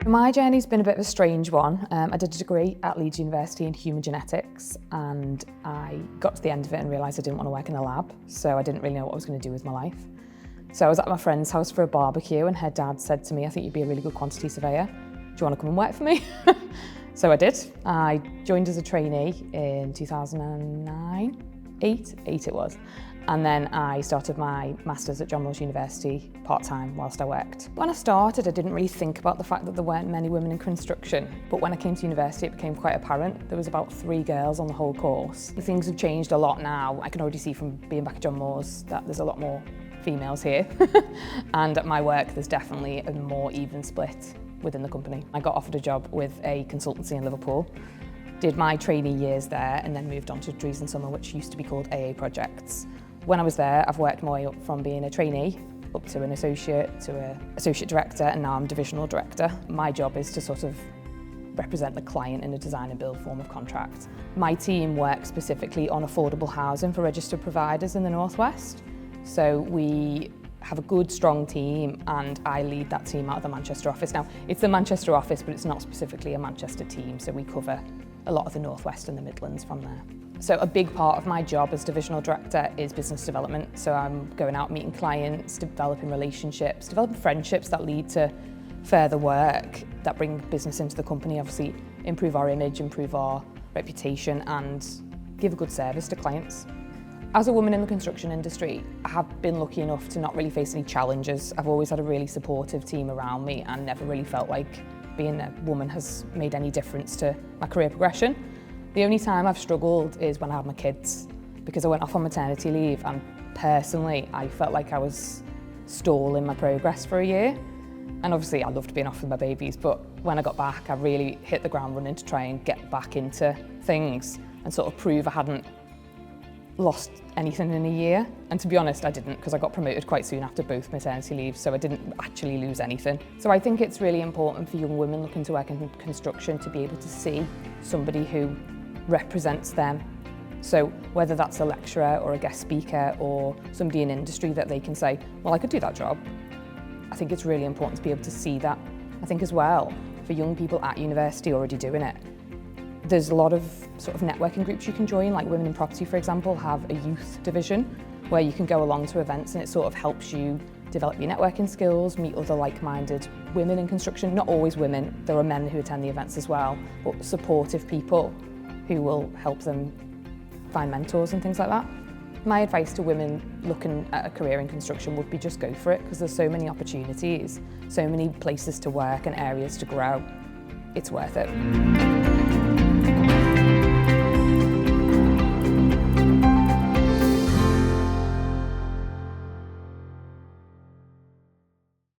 My journey's been a bit of a strange one. I did a degree at Leeds University in human genetics, and I got to the end of it and realised I didn't want to work in a lab, so I didn't really know what I was going to do with my life. So I was at my friend's house for a barbecue and her dad said to me, "I think you'd be a really good quantity surveyor. Do you want to come and work for me?" So I did. I joined as a trainee in 2009, eight it was. And then I started my Masters at John Moores University part-time whilst I worked. When I started, I didn't really think about the fact that there weren't many women in construction. But when I came to university, it became quite apparent. There was about 3 girls on the whole course. Things have changed a lot now. I can already see from being back at John Moores that there's a lot more females here. And at my work, there's definitely a more even split within the company. I got offered a job with a consultancy in Liverpool, did my trainee years there, and then moved on to Dries and Summer, which used to be called AA Projects. When I was there, I've worked my way up from being a trainee up to an associate director, and now I'm divisional director. My job is to sort of represent the client in a design and build form of contract. My team works specifically on affordable housing for registered providers in the Northwest. So we have a good, strong team, and I lead that team out of the Manchester office. Now, it's the Manchester office, but it's not specifically a Manchester team, so we cover a lot of the Northwest and the Midlands from there. So a big part of my job as divisional director is business development. So I'm going out meeting clients, developing relationships, developing friendships that lead to further work that bring business into the company, obviously improve our image, improve our reputation, and give a good service to clients. As a woman in the construction industry, I have been lucky enough to not really face any challenges. I've always had a really supportive team around me and never really felt like being a woman has made any difference to my career progression. The only time I've struggled is when I had my kids, because I went off on maternity leave and personally I felt like I was stalling my progress for a year. And obviously I loved being off with my babies, but when I got back I really hit the ground running to try and get back into things and sort of prove I hadn't lost anything in a year. And to be honest, I didn't, because I got promoted quite soon after both maternity leaves, so I didn't actually lose anything. So I think it's really important for young women looking to work in construction to be able to see somebody who represents them. So whether that's a lecturer or a guest speaker or somebody in industry that they can say, well, I could do that job. I think it's really important to be able to see that. I think as well, for young people at university already doing it, there's a lot of sort of networking groups you can join, like Women in Property, for example, have a youth division where you can go along to events and it sort of helps you develop your networking skills, meet other like-minded women in construction. Not always women, there are men who attend the events as well, but supportive people who will help them find mentors and things like that. My advice to women looking at a career in construction would be just go for it, because there's so many opportunities, so many places to work and areas to grow. It's worth it.